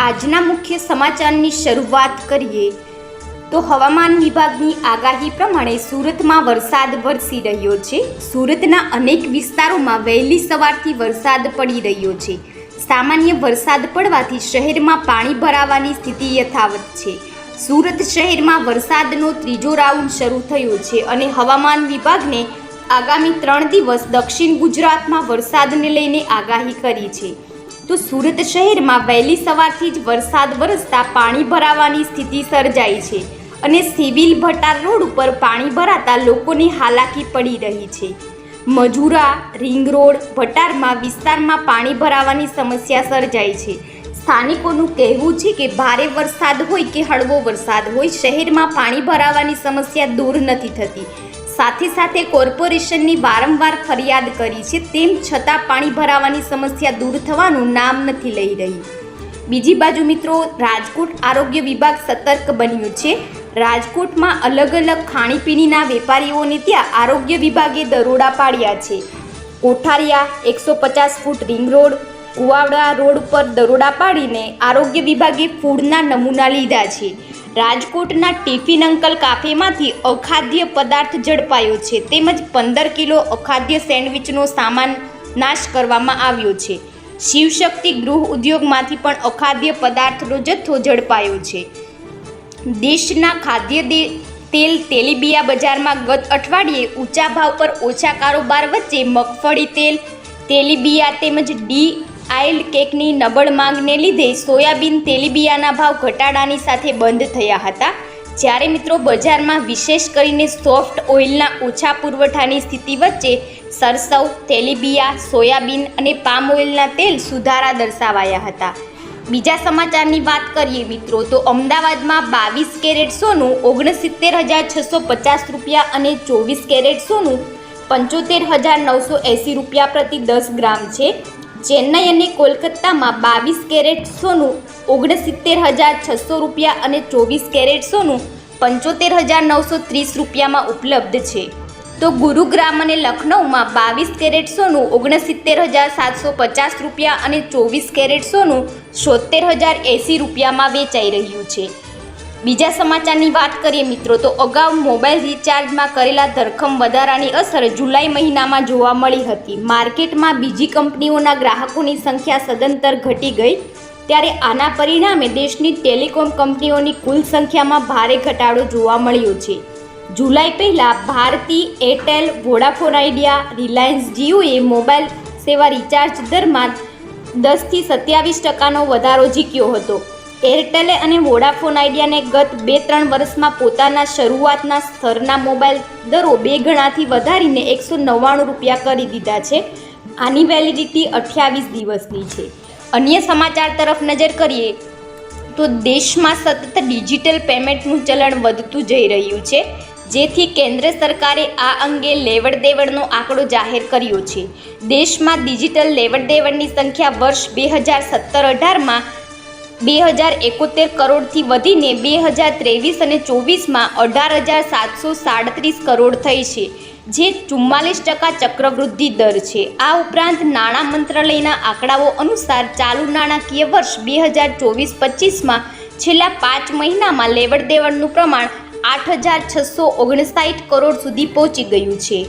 આજના મુખ્ય સમાચારની શરૂઆત કરીએ તો હવામાન વિભાગની આગાહી પ્રમાણે સુરતમાં વરસાદ વરસી રહ્યો છે। સુરતના અનેક વિસ્તારોમાં વહેલી સવારથી વરસાદ પડી રહ્યો છે। સામાન્ય વરસાદ પડવાથી શહેરમાં પાણી ભરાવાની સ્થિતિ યથાવત છે। સુરત શહેરમાં વરસાદનો ત્રીજો રાઉન્ડ શરૂ થયો છે અને હવામાન વિભાગને આગામી 3 દિવસ દક્ષિણ ગુજરાતમાં વરસાદને લઈને આગાહી કરી છે। તો સુરત શહેરમાં વહેલી સવારથી જ વરસાદ વરસતા પાણી ભરાવાની સ્થિતિ સર્જાઈ છે અને સિવિલ ભટાર રોડ ઉપર પાણી ભરાતા લોકોને હાલાકી પડી રહી છે। મજુરા, રિંગ રોડ, ભટારમાં વિસ્તારમાં પાણી ભરાવાની સમસ્યા સર્જાઈ છે। સ્થાનિકોનું કહેવું છે કે ભારે વરસાદ હોય કે હળવો વરસાદ હોય, શહેરમાં પાણી ભરાવાની સમસ્યા દૂર નથી થતી। સાથે સાથે કોર્પોરેશનની વારંવાર ફરિયાદ કરી છે, તેમ છતાં પાણી ભરાવાની સમસ્યા દૂર થવાનું નામ નથી લઈ રહી। બીજી બાજુ મિત્રો, રાજકોટ આરોગ્ય વિભાગ સતર્ક બન્યું છે। રાજકોટમાં અલગ અલગ ખાણીપીણીના વેપારીઓને ત્યાં આરોગ્ય વિભાગે દરોડા પાડ્યા છે। કોઠારિયા, 150 foot ring road, Kuvada road પર દરોડા પાડીને આરોગ્ય વિભાગે ફૂડના નમૂના લીધા છે। રાજકોટના ટિફિન અંકલ કાફેમાંથી અખાદ્ય પદાર્થ ઝડપાયો છે, તેમજ 15 કિલો અખાદ્ય સેન્ડવિચનો સામાન નાશ કરવામાં આવ્યો છે। શિવશક્તિ ગૃહ ઉદ્યોગમાંથી પણ અખાદ્ય પદાર્થનો જથ્થો ઝડપાયો છે। દેશના ખાદ્ય તેલ તેલીબિયા બજારમાં ગત અઠવાડિયે ઊંચા ભાવ પર ઓછા કારોબાર વચ્ચે મગફળી તેલ, તેલીબિયા તેમજ આઇલ્ડ કેકની નબળ માંગને લીધે સોયાબીન તેલીબિયાના ભાવ ઘટાડાની સાથે બંધ થયા હતા। જ્યારે મિત્રો બજારમાં વિશેષ કરીને સોફ્ટ ઓઇલના ઓછા પુરવઠાની સ્થિતિ વચ્ચે સરસવ, તેલીબિયા, સોયાબીન અને પામ ઓઇલના તેલ સુધારા દર્શાવાયા હતા। બીજા સમાચારની વાત કરીએ મિત્રો તો અમદાવાદમાં 22 કેરેટ સોનું 69,650 રૂપિયા અને 24 કેરેટ સોનું 75,980 રૂપિયા પ્રતિ 10 ગ્રામ છે। ચેન્નઈ અને કોલકાતામાં 22 કેરેટ સોનું 69,600 રૂપિયા અને 24 કેરેટ સોનું 75,930 રૂપિયામાં ઉપલબ્ધ છે। તો ગુરુગ્રામ અને લખનૌમાં 22 કેરેટ સોનું 69,750 રૂપિયા અને 24 કેરેટ સોનું 70,080 રૂપિયામાં વેચાઈ રહ્યું છે। બીજા સમાચારની વાત કરીએ મિત્રો તો અગાઉ મોબાઈલ રિચાર્જમાં કરેલા ધરખમ વધારાની અસર જુલાઈ મહિનામાં જોવા મળી હતી। માર્કેટમાં બીજી કંપનીઓના ગ્રાહકોની સંખ્યા સદંતર ઘટી ગઈ, ત્યારે આના પરિણામે દેશની ટેલિકોમ કંપનીઓની કુલ સંખ્યામાં ભારે ઘટાડો જોવા મળ્યો છે। જુલાઈ પહેલાં ભારતી એરટેલ, વોડાફોન આઇડિયા, રિલાયન્સ જીઓએ મોબાઈલ સેવા રિચાર્જ દરમાં 10થી 27% વધારો ઝીક્યો હતો। એરટેલે અને વોડાફોન આઇડિયાને ગત 2-3 વર્ષમાં પોતાના શરૂઆતના સ્તરના મોબાઈલ દરો 2 ગણાથી વધારીને 199 રૂપિયા કરી દીધા છે। આની વેલિડિટી 28 દિવસની છે। અન્ય સમાચાર તરફ નજર કરીએ તો દેશમાં સતત ડિજિટલ પેમેન્ટનું ચલણ વધતું જઈ રહ્યું છે, જેથી કેન્દ્ર સરકારે આ અંગે લેવડ દેવડનો આંકડો જાહેર કર્યો છે। દેશમાં ડિજિટલ લેવડ દેવડની સંખ્યા વર્ષ 2017-18માં 2071 કરોડથી વધીને 2023 અને 24માં 18,737 કરોડ થઈ છે, જે 44% ચક્રવૃદ્ધિ દર છે। આ ઉપરાંત નાણાં મંત્રાલયના આંકડાઓ અનુસાર ચાલુ નાણાકીય વર્ષ 2024-25માં છેલ્લા 5 મહિનામાં લેવડ દેવડનું પ્રમાણ 8,659 કરોડ સુધી પહોંચી ગયું છે।